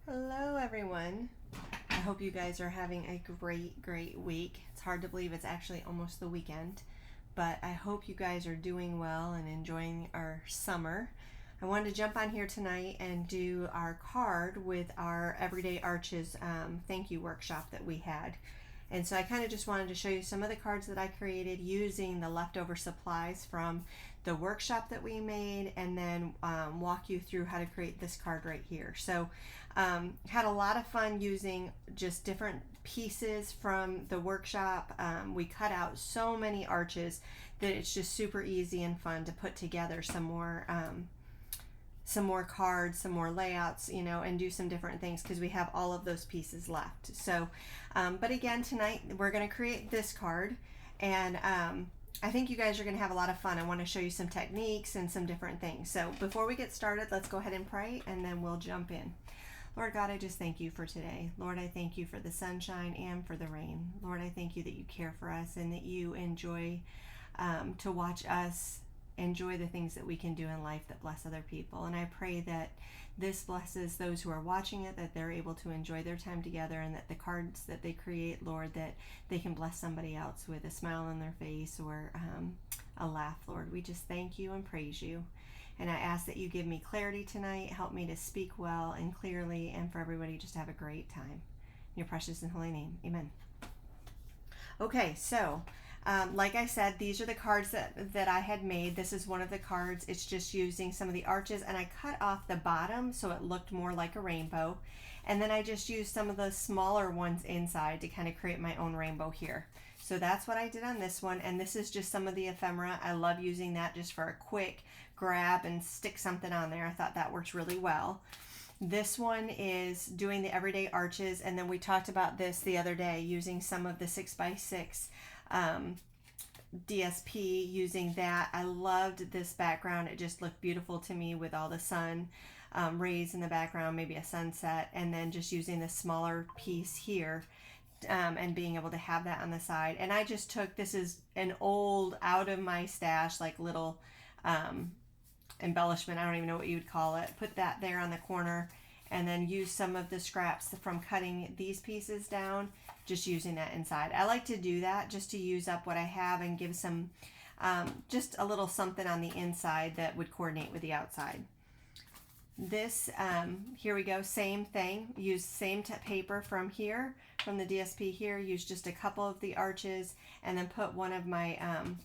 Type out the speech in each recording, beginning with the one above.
Hello everyone. I hope you guys are having a great week. It's hard to believe it's actually almost the weekend, but I hope you guys are doing well and enjoying our summer. I wanted to jump on here tonight and do our card with our Everyday Arches thank you workshop that we had. And so I kind of just wanted to show you some of the cards that I created using the leftover supplies from the workshop that we made, and then walk you through how to create this card right here. So had a lot of fun using just different pieces from the workshop. We cut out so many arches that it's just super easy and fun to put together some more cards, some more layouts, and do some different things because we have all of those pieces left. So, but again, tonight we're going to create this card, and I think you guys are going to have a lot of fun. I want to show you some techniques and some different things. So before we get started, let's go ahead and pray, and then we'll jump in. Lord God, I just thank you for today. Lord, I thank you for the sunshine and for the rain. Lord, I thank you that you care for us and that you enjoy to watch us enjoy the things that we can do in life that bless other people. And I pray that this blesses those who are watching it, that they're able to enjoy their time together, and that the cards that they create, Lord, that they can bless somebody else with a smile on their face or a laugh. Lord, we just thank you and praise you. And I ask that you give me clarity tonight, help me to speak well and clearly, and for everybody just to have a great time. In your precious and holy name, amen. Okay, so like I said, these are the cards that I had made. This is one of the cards. It's just using some of the arches, and I cut off the bottom so it looked more like a rainbow. And then I just used some of the smaller ones inside to kind of create my own rainbow here. So that's what I did on this one, and this is just some of the ephemera. I love using that just for a quick grab and stick something on there. I thought that works really well. This one is doing the everyday arches, and then we talked about this the other day using some of the 6x6 DSP, using that. I loved this background. It just looked beautiful to me with all the sun rays in the background, maybe a sunset, and then just using the smaller piece here and being able to have that on the side. And I just took, this is an old out of my stash, like little embellishment, I don't even know what you would call it, put that there on the corner, and then use some of the scraps from cutting these pieces down, just using that inside. I like to do that just to use up what I have and give some just a little something on the inside that would coordinate with the outside. This here we go, same thing, use same paper from here, from the DSP here, use just a couple of the arches, and then put one of my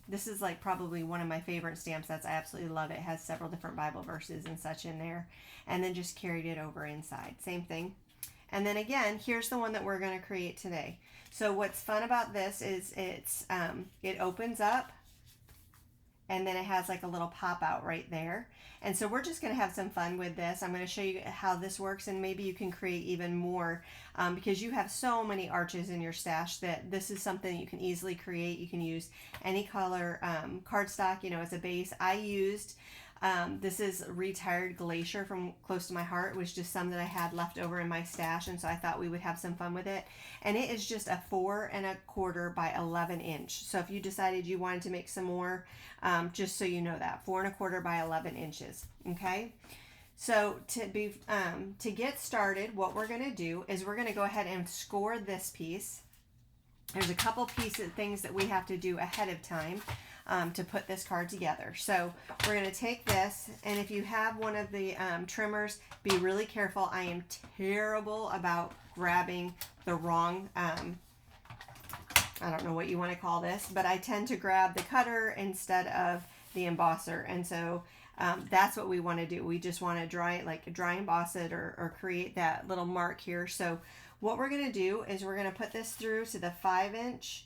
this is like probably one of my favorite stamp sets. I absolutely love it. It has several different Bible verses and such in there, and then just carried it over inside, same thing. And then again, here's the one that we're going to create today. So what's fun about this is it opens up, and then it has like a little pop out right there. And so we're just going to have some fun with this. I'm going to show you how this works, and maybe you can create even more because you have so many arches in your stash that this is something you can easily create. You can use any color cardstock, as a base. I used this is Retired Glacier from Close to My Heart. It was just some that I had left over in my stash, and so I thought we would have some fun with it. And it is just a 4 1/4 by 11 inch. So if you decided you wanted to make some more, just so you know that 4 1/4 by 11 inches. Okay. So to get started, what we're going to do is we're going to go ahead and score this piece. There's a couple things that we have to do ahead of time to put this card together. So we're going to take this, and if you have one of the trimmers, be really careful. I am terrible about grabbing the wrong, I don't know what you want to call this, but I tend to grab the cutter instead of the embosser, and so that's what we want to do. We just want to dry emboss it or create that little mark here. So what we're going to do is we're going to put this through to the 5 inch,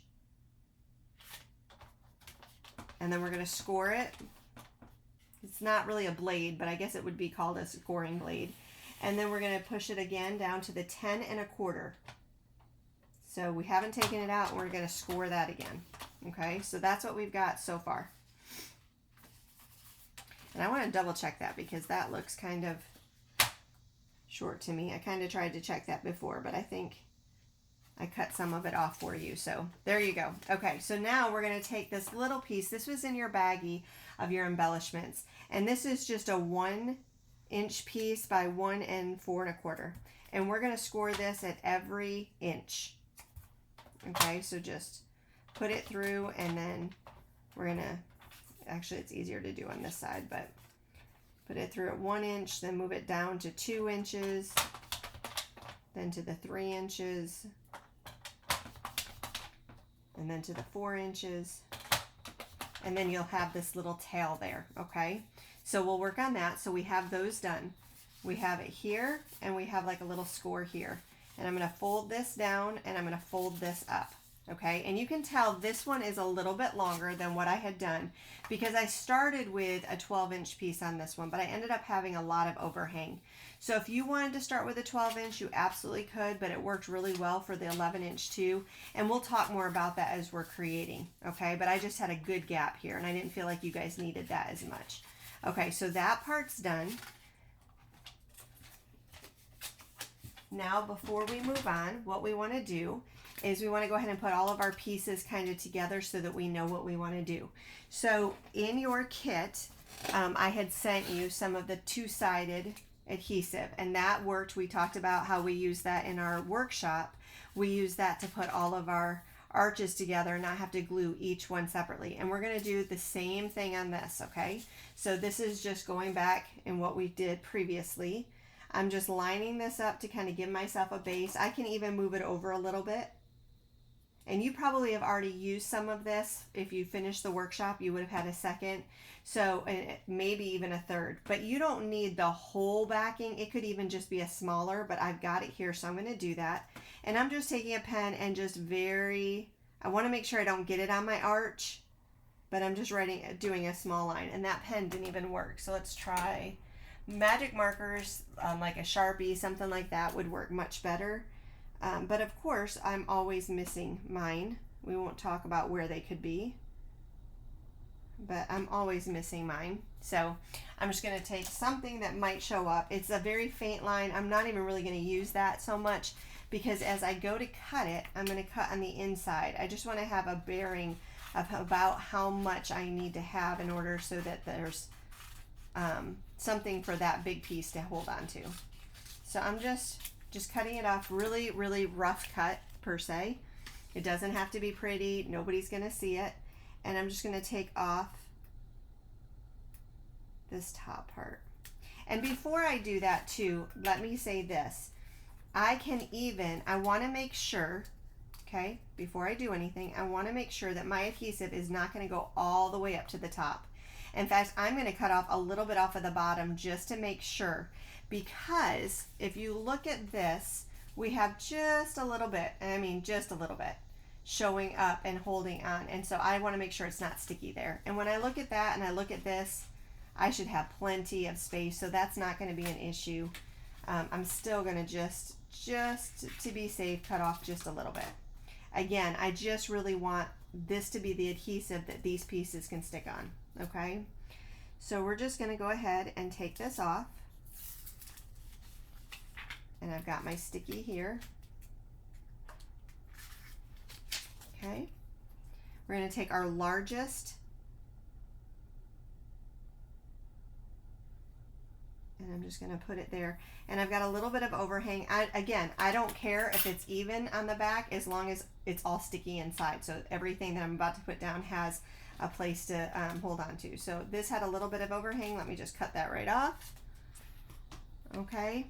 and then we're going to score it. It's not really a blade, but I guess it would be called a scoring blade. And then we're going to push it again down to the 10 1/4. So we haven't taken it out, and we're going to score that again. Okay, so that's what we've got so far. And I want to double check that because that looks kind of short to me. I kind of tried to check that before, but I think I cut some of it off for you. So there you go. Okay, so now we're going to take this little piece. This was in your baggie of your embellishments. And this is just a 1 inch piece by 1 4 1/4. And we're going to score this at every inch. Okay, so just put it through, and then we're going to, actually it's easier to do on this side, but put it through at 1 inch, then move it down to 2 inches, then to the 3 inches, and then to the 4 inches, and then you'll have this little tail there, okay? So we'll work on that. So we have those done. We have it here, and we have like a little score here. And I'm going to fold this down, and I'm going to fold this up, okay? And you can tell this one is a little bit longer than what I had done because I started with a 12-inch piece on this one, but I ended up having a lot of overhang. So if you wanted to start with a 12-inch, you absolutely could, but it worked really well for the 11-inch too. And we'll talk more about that as we're creating, okay? But I just had a good gap here, and I didn't feel like you guys needed that as much. Okay, so that part's done. Now, before we move on, what we want to do is we want to go ahead and put all of our pieces kind of together so that we know what we want to do. So in your kit, I had sent you some of the two-sided adhesive, and that worked. We talked about how we use that in our workshop. We use that to put all of our arches together and not have to glue each one separately. And we're going to do the same thing on this, okay? So this is just going back in what we did previously. I'm just lining this up to kind of give myself a base. I can even move it over a little bit. And you probably have already used some of this. If you finished the workshop, you would have had a second. So maybe even a third. But you don't need the whole backing. It could even just be a smaller, but I've got it here, so I'm going to do that. And I'm just taking a pen and just I want to make sure I don't get it on my arch, but I'm just doing a small line. And that pen didn't even work. So let's try magic markers, like a Sharpie, something like that would work much better. But of course, I'm always missing mine. We won't talk about where they could be, but I'm always missing mine. So I'm just going to take something that might show up. It's a very faint line. I'm not even really going to use that so much because as I go to cut it, I'm going to cut on the inside. I just want to have a bearing of about how much I need to have in order so that there's something for that big piece to hold on to. So I'm just cutting it off, really, really rough cut per se. It doesn't have to be pretty. Nobody's going to see it. And I'm just going to take off this top part. And before I do that too, let me say this. I want to make sure, okay, before I do anything, I want to make sure that my adhesive is not going to go all the way up to the top. In fact, I'm going to cut off a little bit off of the bottom just to make sure, because if you look at this, we have just a little bit, and I mean just a little bit, showing up and holding on. And so I want to make sure it's not sticky there. And when I look at that and I look at this, I should have plenty of space, so that's not going to be an issue. I'm still going to just to be safe, cut off just a little bit. Again, I just really want this to be the adhesive that these pieces can stick on. Okay, so we're just going to go ahead and take this off, and I've got my sticky here. Okay, we're going to take our largest, and I'm just going to put it there, and I've got a little bit of overhang. I don't care if it's even on the back as long as it's all sticky inside, so everything that I'm about to put down has a place to hold on to. So this had a little bit of overhang. Let me just cut that right off. Okay,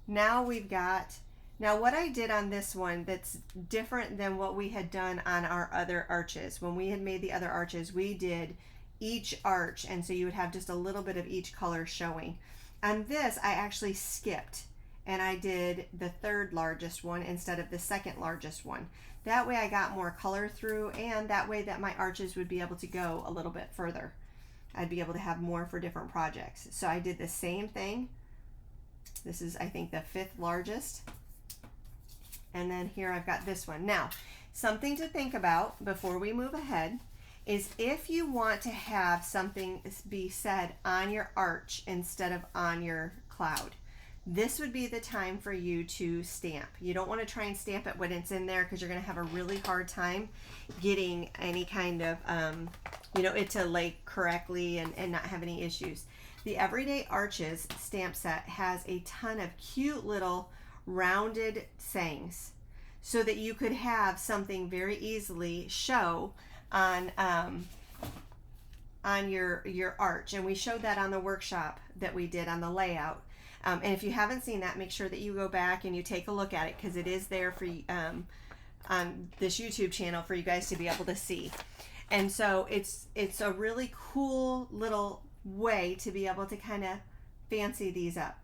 now what I did on this one that's different than what we had done on our other arches. When we had made the other arches, we did each arch, and so you would have just a little bit of each color showing. On this, I actually skipped, and I did the third largest one instead of the second largest one. That way I got more color through, and that way that my arches would be able to go a little bit further. I'd be able to have more for different projects. So I did the same thing. This is, I think, the fifth largest. And then here I've got this one. Now, something to think about before we move ahead is if you want to have something be said on your arch instead of on your cloud, this would be the time for you to stamp. You don't want to try and stamp it when it's in there because you're going to have a really hard time getting any kind of, it to lay correctly and not have any issues. The Everyday Arches stamp set has a ton of cute little rounded sayings so that you could have something very easily show on your arch. And we showed that on the workshop that we did on the layout. And if you haven't seen that, make sure that you go back and you take a look at it, because it is there for on this YouTube channel for you guys to be able to see. And so it's a really cool little way to be able to kind of fancy these up.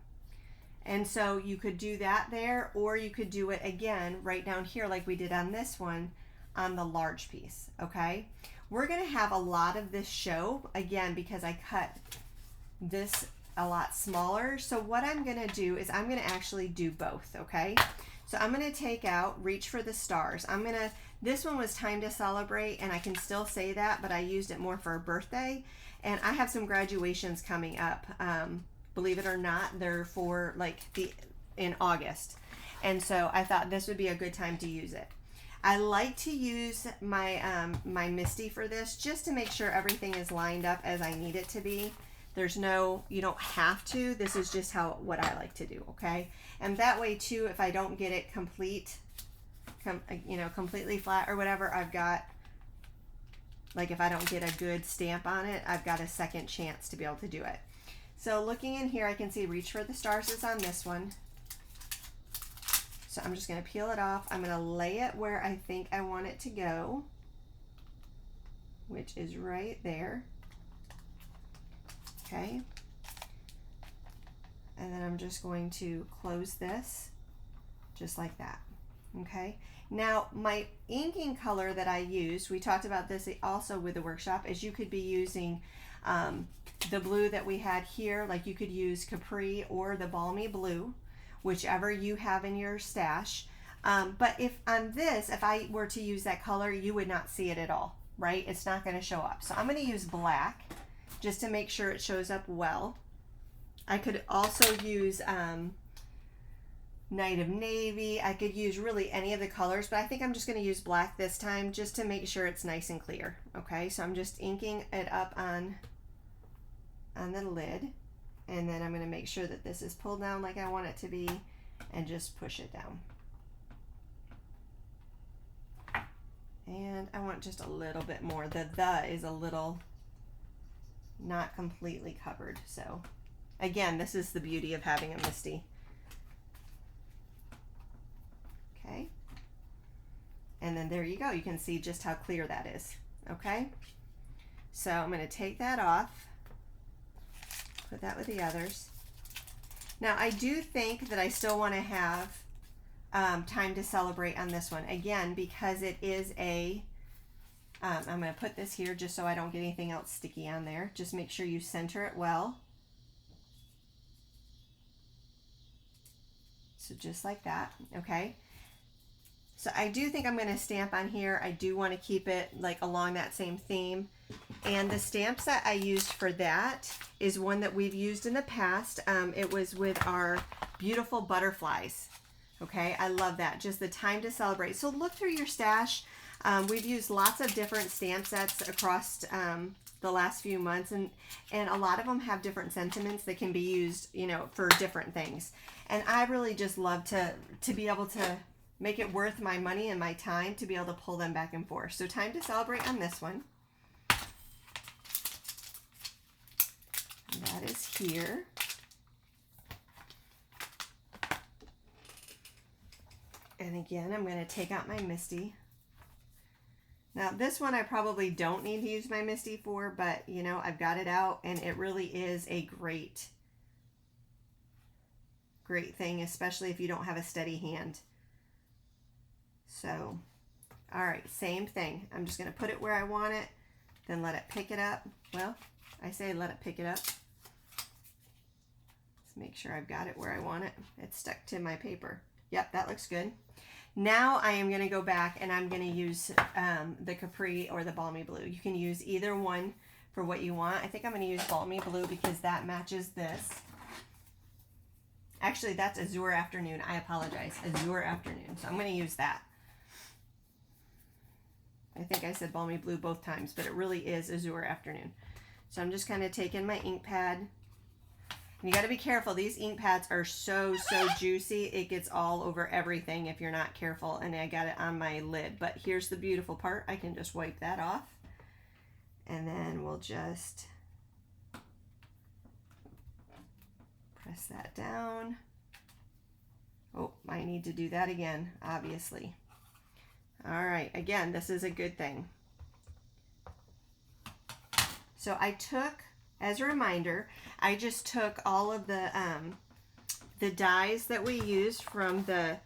And so you could do that there, or you could do it again right down here like we did on this one on the large piece. Okay, we're gonna have a lot of this show again because I cut this a lot smaller. So what I'm gonna do is I'm gonna actually do both. Okay, so I'm gonna take out Reach for the Stars. This one was Time to Celebrate, and I can still say that, but I used it more for a birthday. And I have some graduations coming up. Believe it or not, they're for like in August. And so I thought this would be a good time to use it. I like to use my my Misty for this just to make sure everything is lined up as I need it to be. You don't have to. This is just what I like to do, okay? And that way too, if I don't get it completely flat or whatever, I've got, like, if I don't get a good stamp on it, I've got a second chance to be able to do it. So looking in here, I can see Reach for the Stars is on this one. So I'm just going to peel it off. I'm going to lay it where I think I want it to go, which is right there. Okay. And then I'm just going to close this just like that. Okay. Now my inking color that I used, we talked about this also with the workshop, is you could be using the blue that we had here. Like you could use Capri or the Balmy Blue, whichever you have in your stash. But if I were to use that color, you would not see it at all, right? It's not going to show up. So I'm going to use black just to make sure it shows up well. I could also use Night of Navy. I could use really any of the colors, but I think I'm just going to use black this time just to make sure it's nice and clear. Okay, so I'm just inking it up on the lid, and then I'm going to make sure that this is pulled down like I want it to be and just push it down. And I want just a little bit more. The is a little not completely covered. So again, this is the beauty of having a Misty. Okay, and then there you go. You can see just how clear that is. Okay, so I'm going to take that off, put that with the others. Now I do think that I still want to have Time to Celebrate on this one again, because it is I'm going to put this here just so I don't get anything else sticky on there. Just make sure you center it well. So just like that. Okay. So I do think I'm going to stamp on here. I do want to keep it like along that same theme. And the stamp set I used for that is one that we've used in the past. It was with our beautiful butterflies. Okay, I love that. Just the Time to Celebrate. So look through your stash. We've used lots of different stamp sets across the last few months, and a lot of them have different sentiments that can be used, for different things. And I really just love to be able to make it worth my money and my time to be able to pull them back and forth. So Time to Celebrate on this one. And that is here. And again, I'm going to take out my Misty. Now this one I probably don't need to use my Misty for, but I've got it out, and it really is a great thing, especially if you don't have a steady hand. So, all right, same thing. I'm just going to put it where I want it, then let it pick it up. Well, I say let it pick it up. Let's make sure I've got it where I want it. It's stuck to my paper. Yep, that looks good. Now I am going to go back and I'm going to use the Capri or the Balmy Blue. You can use either one for what you want. I think I'm going to use Balmy Blue because that matches this. Actually, that's Azure Afternoon. I apologize. Azure Afternoon. So I'm going to use that. I think I said Balmy Blue both times, but it really is Azure Afternoon. So I'm just kind of taking my ink pad And you got to be careful. These ink pads are so juicy. It gets all over everything if you're not careful. And I got it on my lid. But here's the beautiful part. I can just wipe that off. And then we'll just press that down. Oh, I need to do that again, obviously. All right, again, this is a good thing. So I took, as a reminder, I just took all of the dies that we used from the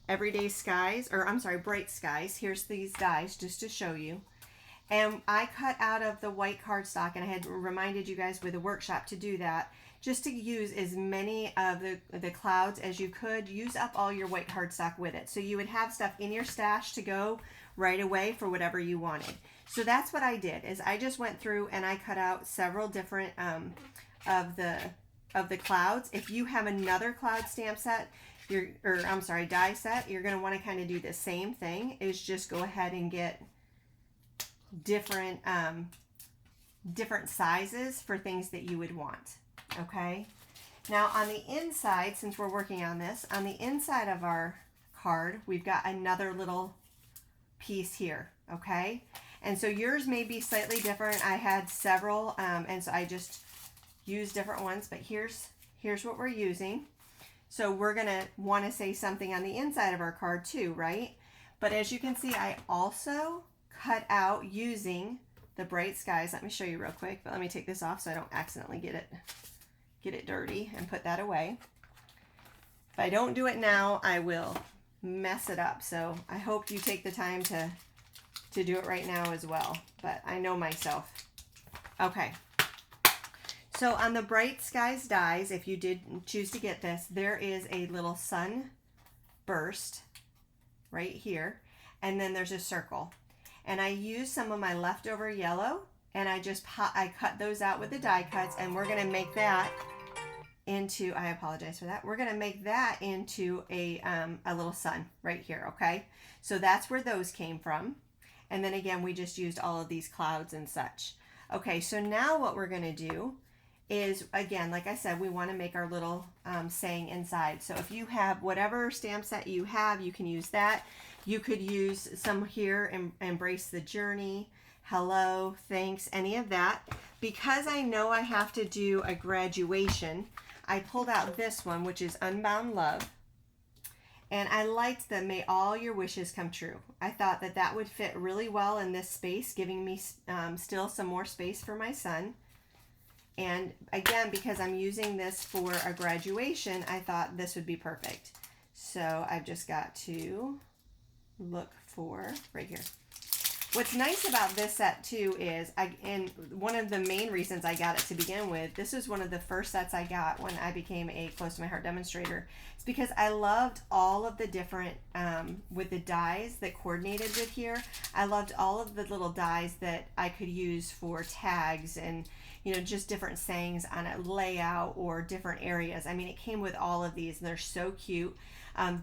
Everyday Skies, or I'm sorry, Bright Skies. Here's these dies just to show you. And I cut out of the white cardstock, and I had reminded you guys with a workshop to do that, just to use as many of the clouds as you could. Use up all your white cardstock with it. So you would have stuff in your stash to go right away for whatever you wanted. So that's what I did, is I just went through and I cut out several different of the clouds. If you have another cloud stamp set, die set, you're going to want to kind of do the same thing, is just go ahead and get different sizes for things that you would want. Okay, now on the inside, since we're working on this, on the inside of our card, we've got another little piece here. Okay, and so yours may be slightly different. I had several, and so I just used different ones, but here's what we're using. So we're gonna want to say something on the inside of our card too, right? But as you can see, I also cut out using the Bright Skies. Let me show you real quick, but let me take this off so I don't accidentally get it dirty and put that away. If I don't do it now, I will mess it up. So I hope you take the time to do it right now as well, but I know myself. Okay. So on the Bright Skies dies, if you did choose to get this, there is a little sun burst right here, and then there's a circle. And I used some of my leftover yellow, and I cut those out with the die cuts, and we're going to make that into, I apologize for that, we're going to make that into a little sun right here, okay? So that's where those came from. And then again, we just used all of these clouds and such. Okay, so now what we're going to do is, again, like I said, we want to make our little saying inside. So if you have whatever stamp set you have, you can use that. You could use some here, embrace the journey, hello, thanks, any of that. Because I know I have to do a graduation, I pulled out this one, which is Unbound Love. And I liked the May All Your Wishes Come True. I thought that that would fit really well in this space, giving me still some more space for my son. And again, because I'm using this for a graduation, I thought this would be perfect. So I've just got to look for right here. What's nice about this set too is, and one of the main reasons I got it to begin with, this was one of the first sets I got when I became a Close to My Heart demonstrator. It's because I loved all of the different, with the dies that coordinated with here. I loved all of the little dies that I could use for tags and, you know, just different sayings on a layout or different areas. I mean, it came with all of these, and they're so cute.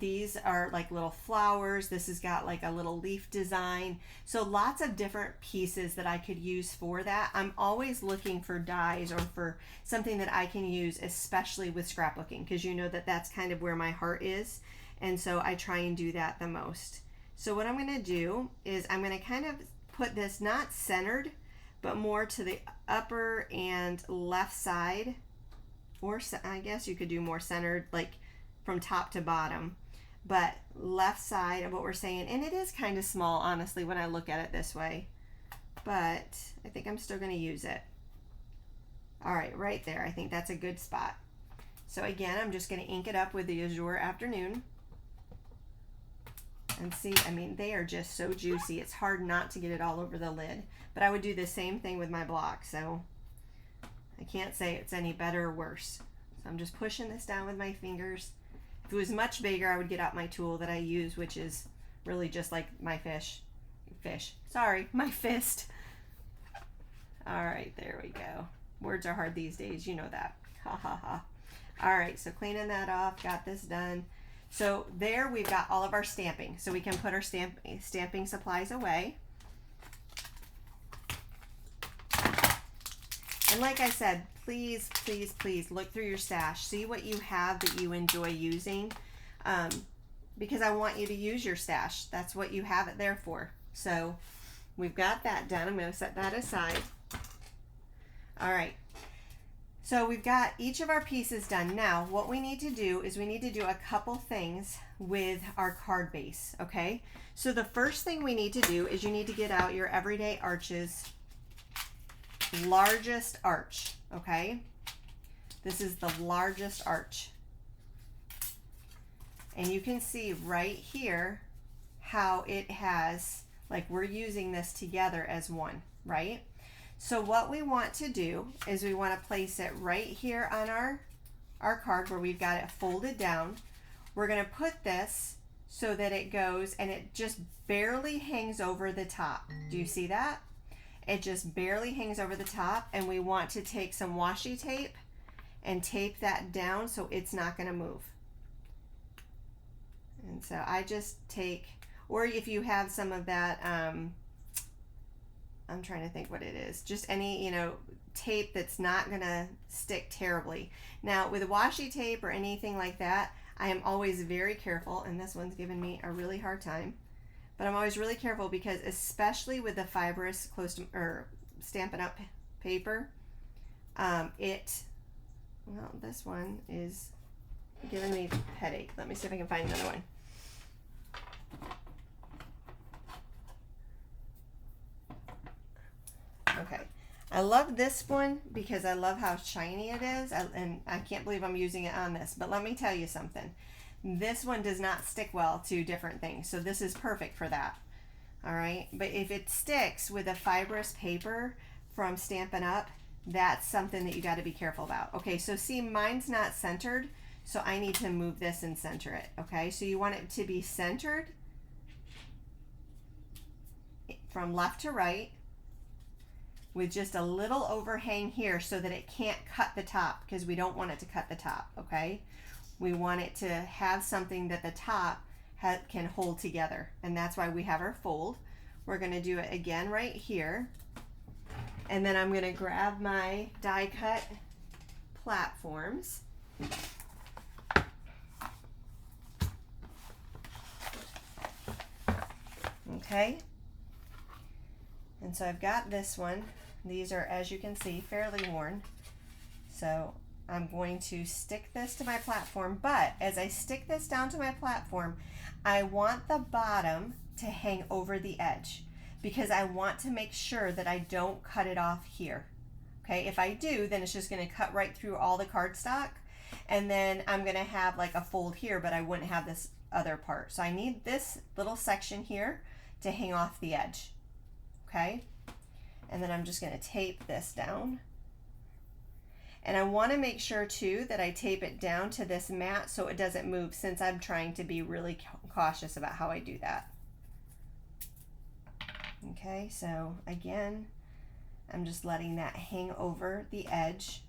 These are like little flowers. This has got like a little leaf design. So lots of different pieces that I could use for that. I'm always looking for dies or for something that I can use, especially with scrapbooking, because you know that that's kind of where my heart is. And so I try and do that the most. So what I'm going to do is I'm going to kind of put this not centered, but more to the upper and left side, or I guess you could do more centered, like from top to bottom, but left side of what we're saying. And it is kind of small, honestly, when I look at it this way, but I think I'm still going to use it. All right, right there. I think that's a good spot. So again, I'm just going to ink it up with the Azure Afternoon. And see, I mean, they are just so juicy. It's hard not to get it all over the lid, but I would do the same thing with my block. So I can't say it's any better or worse. So I'm just pushing this down with my fingers. If it was much bigger, I would get out my tool that I use, which is really just like my my fist. All right, there we go. Words are hard these days, you know that. Ha ha ha. All right, so cleaning that off, got this done. So there we've got all of our stamping. So we can put our stamping supplies away. And like I said, please, please, please look through your stash. See what you have that you enjoy using, because I want you to use your stash. That's what you have it there for. So we've got that done. I'm going to set that aside. All right. So we've got each of our pieces done. Now, what we need to do is we need to do a couple things with our card base, okay? So the first thing we need to do is you need to get out your Everyday Arches largest arch, okay? This is the largest arch. And you can see right here how it has, like we're using this together as one, right? So what we want to do is we want to place it right here on our card where we've got it folded down. We're going to put this so that it goes and it just barely hangs over the top. Do you see that? It just barely hangs over the top, and we want to take some washi tape and tape that down so it's not going to move. And so I just take, or if you have some of that, I'm trying to think what it is. Just any, you know, tape that's not going to stick terribly. Now, with washi tape or anything like that, I am always very careful, and this one's given me a really hard time. But I'm always really careful because, especially with the fibrous Stampin' Up paper, well, this one is giving me a headache. Let me see if I can find another one. Okay, I love this one because I love how shiny it is, and I can't believe I'm using it on this, but let me tell you something. This one does not stick well to different things, so this is perfect for that. All right, but if it sticks with a fibrous paper from Stampin' Up, that's something that you got to be careful about. Okay, so see, mine's not centered, so I need to move this and center it. Okay, so you want it to be centered from left to right, with just a little overhang here so that it can't cut the top, because we don't want it to cut the top, okay? We want it to have something that the top can hold together, and that's why we have our fold. We're going to do it again right here, and then I'm going to grab my die cut platforms. Okay, and so I've got this one. These are, as you can see, fairly worn. So I'm going to stick this to my platform, but as I stick this down to my platform, I want the bottom to hang over the edge because I want to make sure that I don't cut it off here. Okay, if I do, then it's just going to cut right through all the cardstock, and then I'm going to have like a fold here, but I wouldn't have this other part. So I need this little section here to hang off the edge. Okay, and then I'm just going to tape this down. And I want to make sure too that I tape it down to this mat so it doesn't move, since I'm trying to be really cautious about how I do that. Okay, so again, I'm just letting that hang over the edge.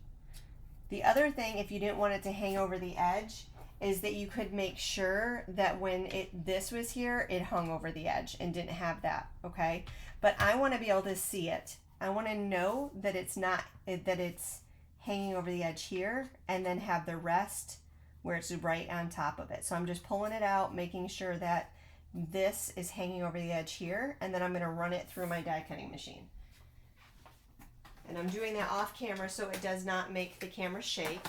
The other thing, if you didn't want it to hang over the edge, is that you could make sure that when this was here, it hung over the edge and didn't have that, okay? But I want to be able to see it. I want to know that it's not, that it's hanging over the edge here, and then have the rest where it's right on top of it. So I'm just pulling it out, making sure that this is hanging over the edge here, and then I'm going to run it through my die cutting machine. And I'm doing that off camera so it does not make the camera shake.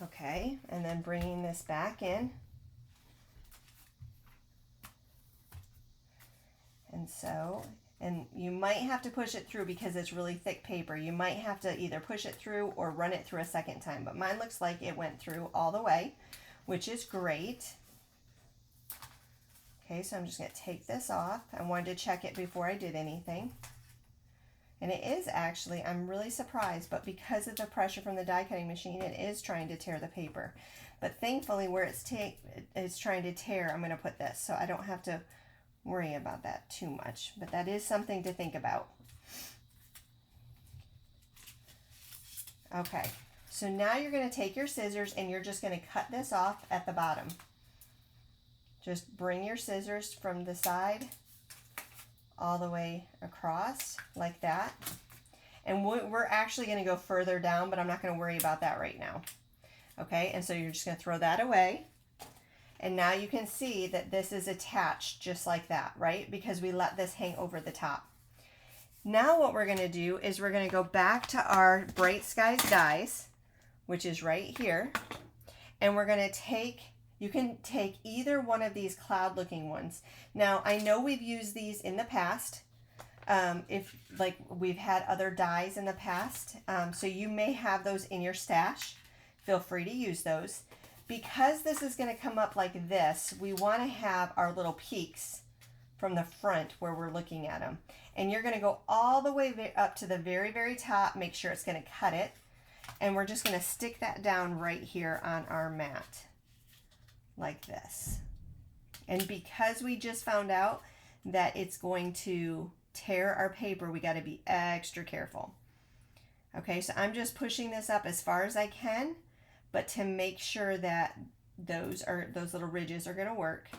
Okay, and then bringing this back in. And you might have to push it through because it's really thick paper. You might have to either push it through or run it through a second time, but mine looks like it went through all the way, which is great. Okay, so I'm just going to take this off. I wanted to check it before I did anything. And it is actually, I'm really surprised, but because of the pressure from the die cutting machine, it is trying to tear the paper. But thankfully where it's trying to tear, I'm going to put this, so I don't have to worry about that too much. But that is something to think about. Okay, so now you're going to take your scissors and you're just going to cut this off at the bottom. Just bring your scissors from the side all the way across like that. And we're actually going to go further down, but I'm not going to worry about that right now. Okay, and so you're just going to throw that away. And now you can see that this is attached just like that, right? Because we let this hang over the top. Now what we're going to do is we're going to go back to our Bright Skies dies, which is right here. And we're going to take, you can take either one of these cloud looking ones. Now I know we've used these in the past. If like we've had other dies in the past. So you may have those in your stash. Feel free to use those. Because this is going to come up like this, we want to have our little peaks from the front where we're looking at them. And you're going to go all the way up to the very, very top, make sure it's going to cut it. And we're just going to stick that down right here on our mat, like this. And because we just found out that it's going to tear our paper, we got to be extra careful. Okay, so I'm just pushing this up as far as I can, but to make sure that those little ridges are going to work.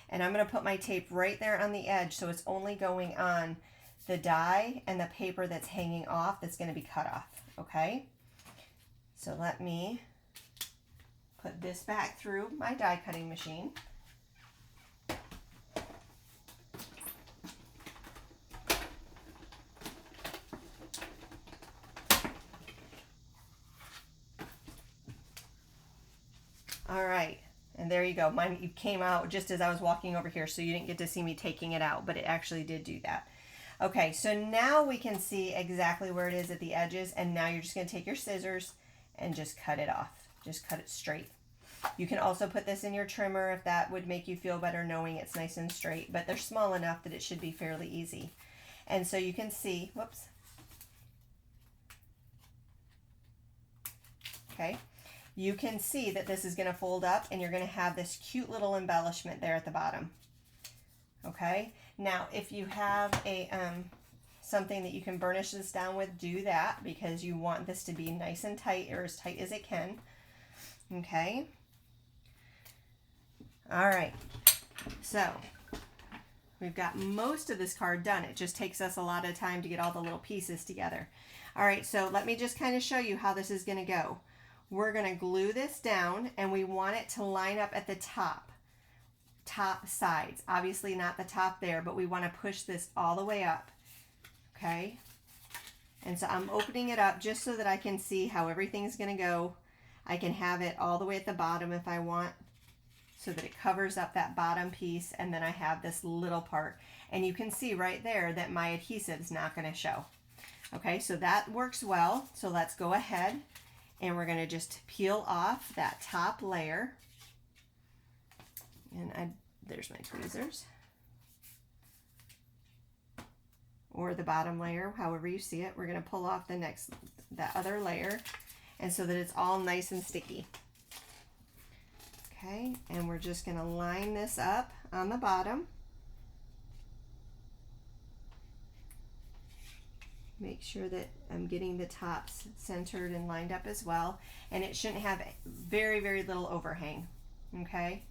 And I'm going to put my tape right there on the edge, so it's only going on the die and the paper that's hanging off that's going to be cut off. Okay, so let me put this back through my die cutting machine. All right, and there you go. Mine came out just as I was walking over here, so you didn't get to see me taking it out, but it actually did do that. Okay, so now we can see exactly where it is at the edges, and now you're just going to take your scissors and just cut it off. Just cut it straight. You can also put this in your trimmer if that would make you feel better knowing it's nice and straight, but they're small enough that it should be fairly easy. And so you can see, whoops. Okay. You can see that this is going to fold up and you're going to have this cute little embellishment there at the bottom. Okay, now if you have a something that you can burnish this down with, do that, because you want this to be nice and tight, or as tight as it can. Okay, all right, so we've got most of this card done. It just takes us a lot of time to get all the little pieces together. All right, so let me just kind of show you how this is going to go. We're going to glue this down, and we want it to line up at the top sides. Obviously not the top there, but we want to push this all the way up. Okay, and so I'm opening it up just so that I can see how everything's going to go. I can have it all the way at the bottom if I want, so that it covers up that bottom piece, and then I have this little part, and you can see right there that my adhesive is not going to show. Okay, so that works well. So let's go ahead and we're going to just peel off that top layer. And there's my tweezers. Or the bottom layer, however you see it. We're going to pull off that other layer, and so that it's all nice and sticky. Okay, and we're just going to line this up on the bottom. Make sure that I'm getting the tops centered and lined up as well. And it shouldn't have very, very little overhang. Okay,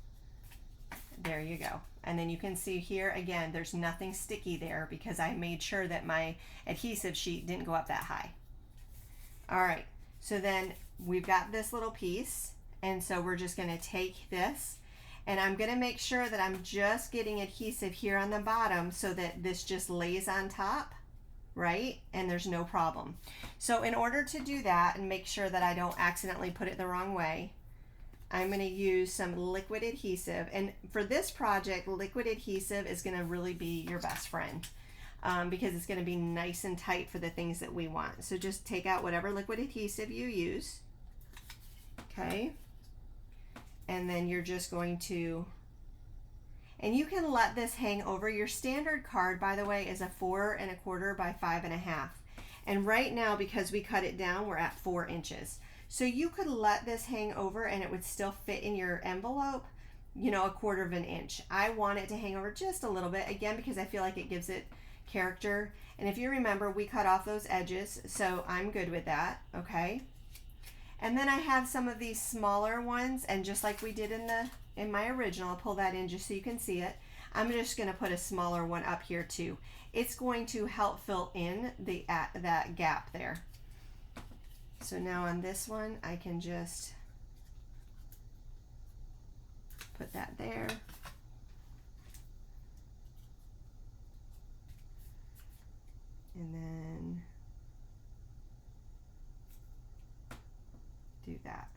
there you go. And then you can see here again, there's nothing sticky there because I made sure that my adhesive sheet didn't go up that high. All right, so then we've got this little piece, and so we're just going to take this, and I'm going to make sure that I'm just getting adhesive here on the bottom so that this just lays on top, right? And there's no problem. So in order to do that and make sure that I don't accidentally put it the wrong way, I'm going to use some liquid adhesive. And for this project, liquid adhesive is going to really be your best friend because it's going to be nice and tight for the things that we want. So just take out whatever liquid adhesive you use. Okay. And then you're just going to, and you can let this hang over. Your standard card, by the way, is a 4 1/4 by 5 1/2. And right now, because we cut it down, we're at 4 inches. So you could let this hang over and it would still fit in your envelope, you know, 1/4 of an inch. I want it to hang over just a little bit, again, because I feel like it gives it character. And if you remember, we cut off those edges, so I'm good with that, okay? And then I have some of these smaller ones, and just like we did in my original, I'll pull that in just so you can see it. I'm just going to put a smaller one up here too. It's going to help fill in that gap there. So now on this one, I can just put that there. And then do that.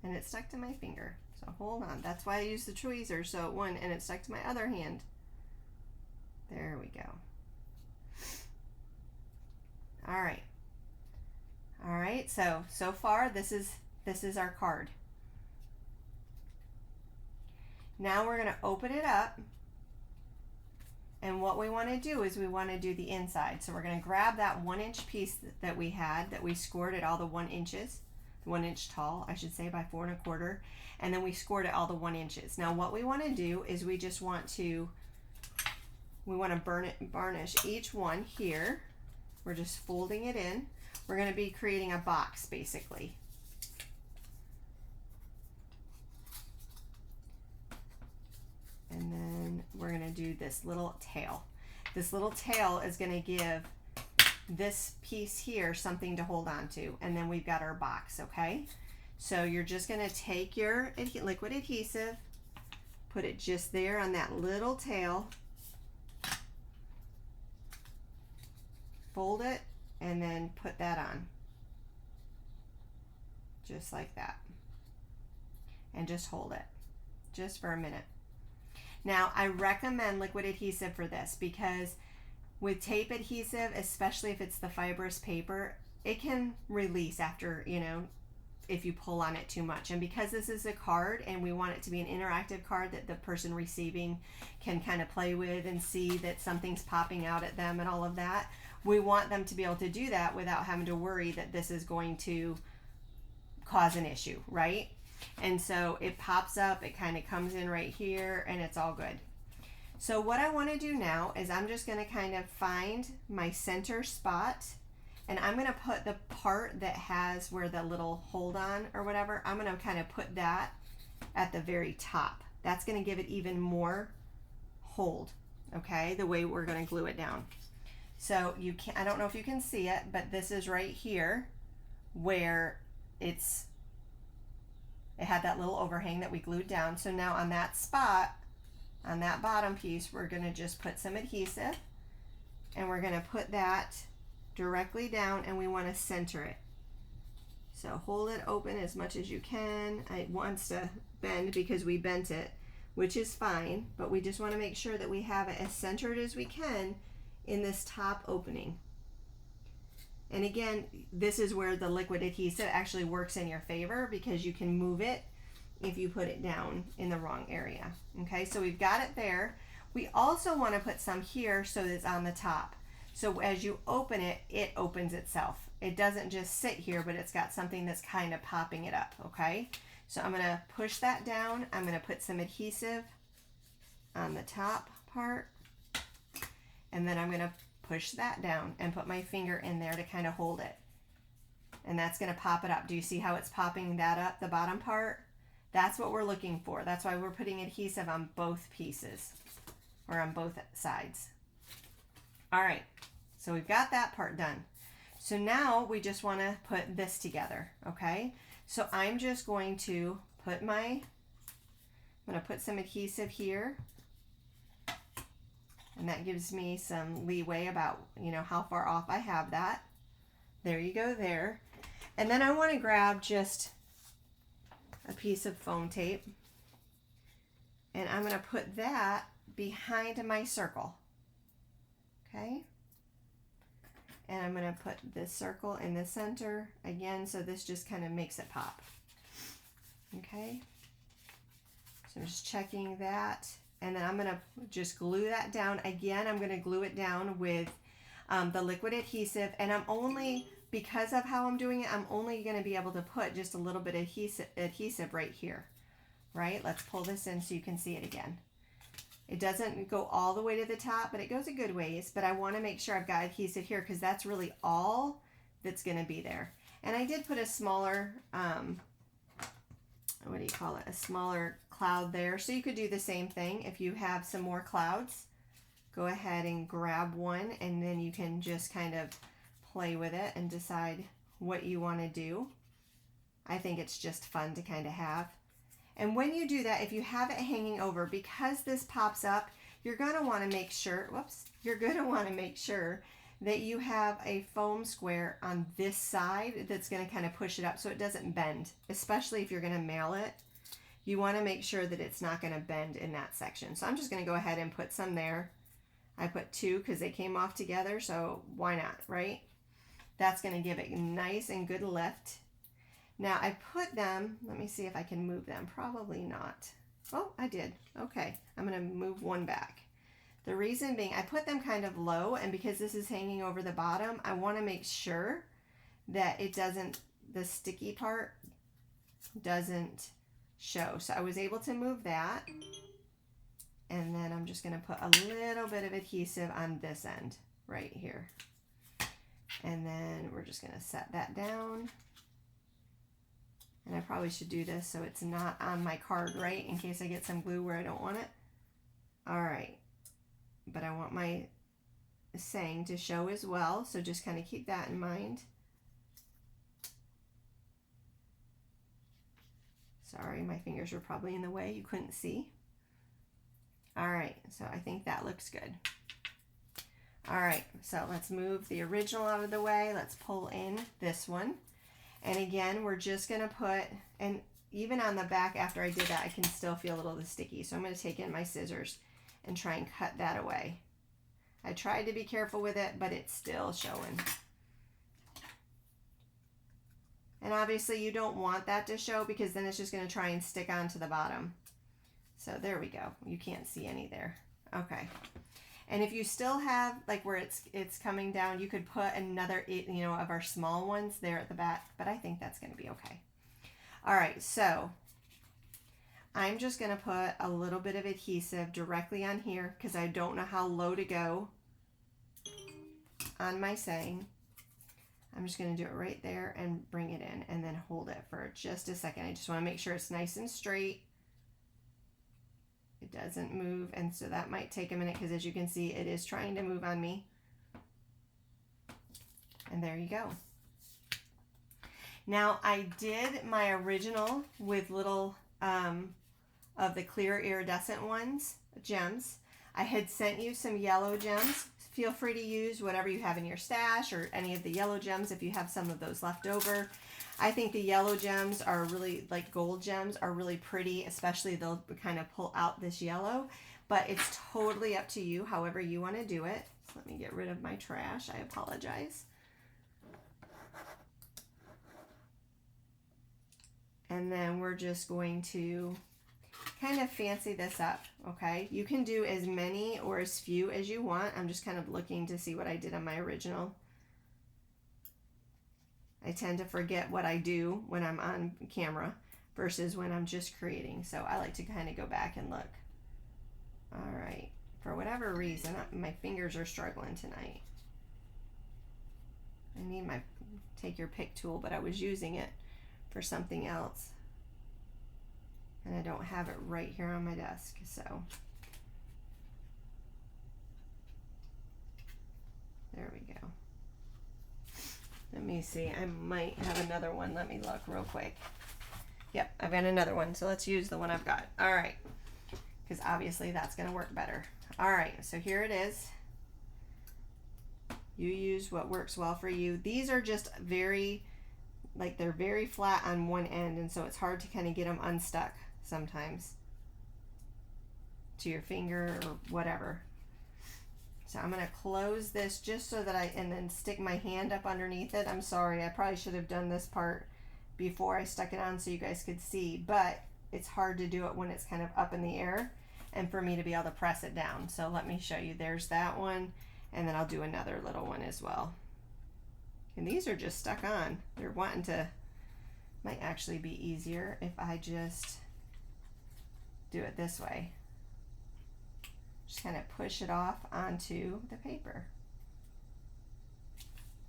And it stuck to my finger. So hold on. That's why I used the tweezers, so it went and it stuck to my other hand. There we go. All right. All right, so far this is our card. Now we're going to open it up, and what we want to do is we want to do the inside. So we're going to grab that 1-inch piece that we had, that we scored at all the 1 inches, 1 inch tall, I should say, by 4 1/4, and then we scored it all the 1 inches. Now what we want to do is we want to varnish each one here. We're just folding it in. We're going to be creating a box basically. And then we're going to do this little tail. This little tail is going to give this piece here something to hold on to, and then we've got our box, okay? So you're just going to take your liquid adhesive, put it just there on that little tail, fold it, and then put that on just like that, and just hold it just for a minute. Now I recommend liquid adhesive for this because with tape adhesive, especially if it's the fibrous paper, it can release after, you know, if you pull on it too much. And because this is a card and we want it to be an interactive card that the person receiving can kind of play with and see that something's popping out at them and all of that, we want them to be able to do that without having to worry that this is going to cause an issue, right? And so it pops up, it kind of comes in right here, and it's all good. So what I want to do now is I'm just going to kind of find my center spot, and I'm going to put the part that has where the little hold on or whatever, I'm going to kind of put that at the very top. That's going to give it even more hold, okay, the way we're going to glue it down. So you can, I don't know if you can see it, but this is right here where it had that little overhang that we glued down. So now on that spot, on that bottom piece, we're going to just put some adhesive, and we're going to put that directly down, and we want to center it. So hold it open as much as you can. It wants to bend because we bent it, which is fine, but we just want to make sure that we have it as centered as we can in this top opening. And again, this is where the liquid adhesive actually works in your favor because you can move it if you put it down in the wrong area. Okay, so we've got it there. We also want to put some here so that it's on the top. So as you open it, it opens itself. It doesn't just sit here, but it's got something that's kind of popping it up, okay? So I'm going to push that down. I'm going to put some adhesive on the top part, and then I'm going to push that down and put my finger in there to kind of hold it. And that's going to pop it up. Do you see how it's popping that up, the bottom part? That's what we're looking for. That's why we're putting adhesive on both pieces, or on both sides. All right, so we've got that part done. So now we just want to put this together, okay? So I'm just going to put I'm going to put some adhesive here, and that gives me some leeway about, you know, how far off I have that. There you go there. And then I want to grab just a piece of foam tape, and I'm going to put that behind my circle, okay? And I'm going to put this circle in the center again, so this just kind of makes it pop, okay? So I'm just checking that, and then I'm going to just glue that down. Again, I'm going to glue it down with the liquid adhesive, and I'm only, because of how I'm doing it, I'm only going to be able to put just a little bit of adhesive right here, right? Let's pull this in so you can see it again. It doesn't go all the way to the top, but it goes a good ways, but I want to make sure I've got adhesive here because that's really all that's going to be there. And I did put a smaller, what do you call it, a smaller cloud there. So you could do the same thing. If you have some more clouds, go ahead and grab one, and then you can just kind of play with it and decide what you want to do. I think it's just fun to kind of have. And when you do that, if you have it hanging over, because this pops up, you're going to want to make sure, you're going to want to make sure that you have a foam square on this side that's going to kind of push it up so it doesn't bend, especially if you're going to mail it. You want to make sure that it's not going to bend in that section. So I'm just going to go ahead and put some there. I put 2 because they came off together, so why not, right? That's going to give it nice and good lift. Now I put them, let me see if I can move them. Probably not. Oh, I did. Okay, I'm going to move one back. The reason being, I put them kind of low, and because this is hanging over the bottom, I want to make sure that it doesn't, the sticky part doesn't show. So I was able to move that. And then I'm just going to put a little bit of adhesive on this end right here. And then we're just going to set that down. And I probably should do this so it's not on my card, right? In case I get some glue where I don't want it. All right. But I want my saying to show as well. So just kind of keep that in mind. Sorry, my fingers were probably in the way. You couldn't see. All right, so I think that looks good. All right, so let's move the original out of the way. Let's pull in this one. And again, we're just gonna put, and even on the back after I did that, I can still feel a little bit sticky. So I'm gonna take in my scissors and try and cut that away. I tried to be careful with it, but it's still showing. And obviously you don't want that to show because then it's just gonna try and stick onto the bottom. So there we go. You can't see any there. Okay. And if you still have like where it's coming down, you could put another, you know, of our small ones there at the back, but I think that's going to be okay. All right. So I'm just going to put a little bit of adhesive directly on here because I don't know how low to go on my saying. I'm just going to do it right there and bring it in and then hold it for just a second. I just want to make sure it's nice and straight. It doesn't move, and so that might take a minute because as you can see, it is trying to move on me. And there you go. Now I did my original with little of the clear iridescent ones, gems. I had sent you some yellow gems. Feel free to use whatever you have in your stash or any of the yellow gems if you have some of those left over. I think the yellow gems are really, like gold gems, are really pretty, especially they'll kind of pull out this yellow, but it's totally up to you, however you want to do it. So let me get rid of my trash. I apologize. And then we're just going to kind of fancy this up, okay? You can do as many or as few as you want. I'm just kind of looking to see what I did on my original. I tend to forget what I do when I'm on camera versus when I'm just creating. So I like to kind of go back and look. All right. For whatever reason, my fingers are struggling tonight. I need my take your pick tool, but I was using it for something else. And I don't have it right here on my desk, so. There we go. Let me see, I might have another one. Let me look real quick. Yep, I've got another one, so let's use the one I've got. All right, because obviously that's gonna work better. All right, so here it is. You use what works well for you. These are just very, like they're very flat on one end, and so it's hard to kind of get them unstuck sometimes to your finger or whatever. So I'm going to close this just so that and then stick my hand up underneath it. I'm sorry, I probably should have done this part before I stuck it on so you guys could see, but it's hard to do it when it's kind of up in the air and for me to be able to press it down. So let me show you. There's that one, And then I'll do another little one as well. And these are just stuck on. They're wanting to, might actually be easier if I just do it this way. Just kind of push it off onto the paper.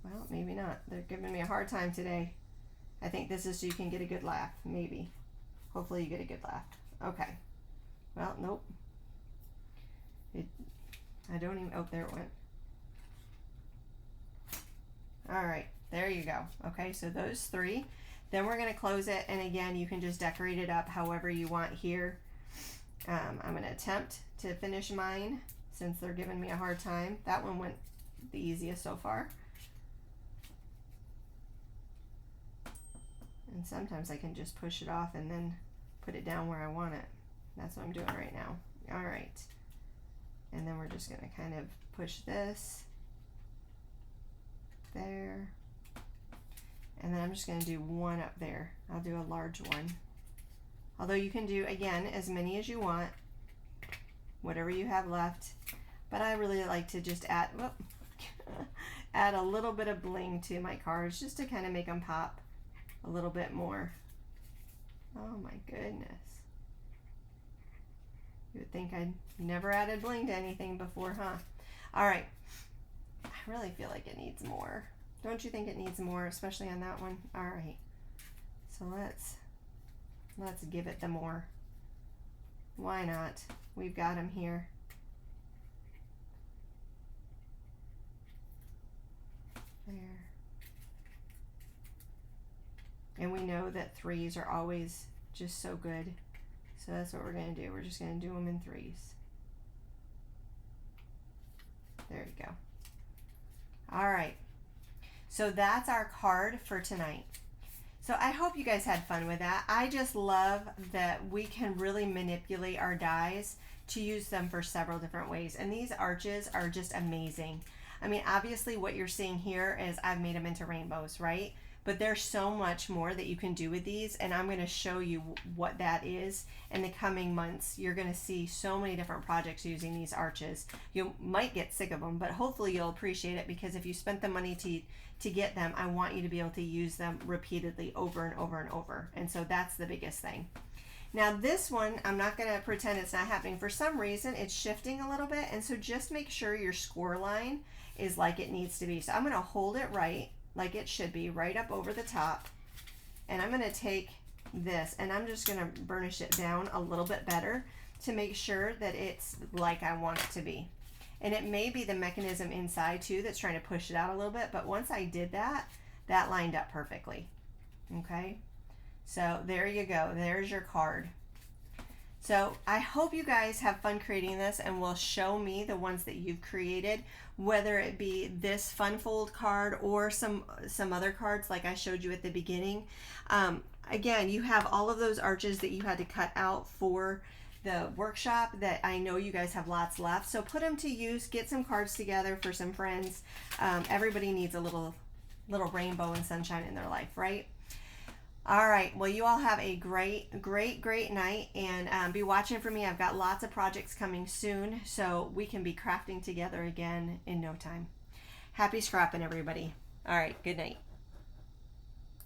Well, maybe not. They're giving me a hard time today. I think this is so you can get a good laugh, maybe. Hopefully you get a good laugh. Okay. Well, nope. I don't even, oh, there it went. All right, there you go. Okay, so those three. Then we're gonna close it, and again, you can just decorate it up however you want here. I'm gonna attempt to finish mine since they're giving me a hard time. That one went the easiest so far. And sometimes I can just push it off and then put it down where I want it. That's what I'm doing right now. All right. And then we're just gonna kind of push this there. And then I'm just gonna do one up there. I'll do a large one. Although you can do, again, as many as you want, whatever you have left. But I really like to just add, whoop, add a little bit of bling to my cards just to kind of make them pop a little bit more. Oh my goodness. You would think I'd never added bling to anything before, huh? All right. I really feel like it needs more. Don't you think it needs more, especially on that one? All right. So let's give it the more. Why not? We've got them here. There. And we know that threes are always just so good. So that's what we're going to do. We're just going to do them in threes. There you go. All right. So that's our card for tonight. So I hope you guys had fun with that. I just love that we can really manipulate our dies to use them for several different ways. And these arches are just amazing. I mean, obviously what you're seeing here is I've made them into rainbows, right? But there's so much more that you can do with these, and I'm going to show you what that is in the coming months. You're going to see so many different projects using these arches. You might get sick of them, but hopefully you'll appreciate it, because if you spent the money to get them, I want you to be able to use them repeatedly over and over and over. And so that's the biggest thing. Now this one, I'm not going to pretend it's not happening. For some reason, it's shifting a little bit, and so just make sure your score line is like it needs to be. So I'm going to hold it right, like it should be, right up over the top. And I'm going to take this and I'm just going to burnish it down a little bit better to make sure that it's like I want it to be. And it may be the mechanism inside too that's trying to push it out a little bit, but once I did that, that lined up perfectly. Okay, so there you go. There's your card. So I hope you guys have fun creating this and will show me the ones that you've created, whether it be this fun fold card or some other cards like I showed you at the beginning. Again, you have all of those arches that you had to cut out for the workshop that I know you guys have lots left. So put them to use, get some cards together for some friends. Everybody needs a little rainbow and sunshine in their life, right? All right, well, you all have a great night, and be watching for me. I've got lots of projects coming soon, so we can be crafting together again in no time. Happy scrapping, everybody. All right, good night.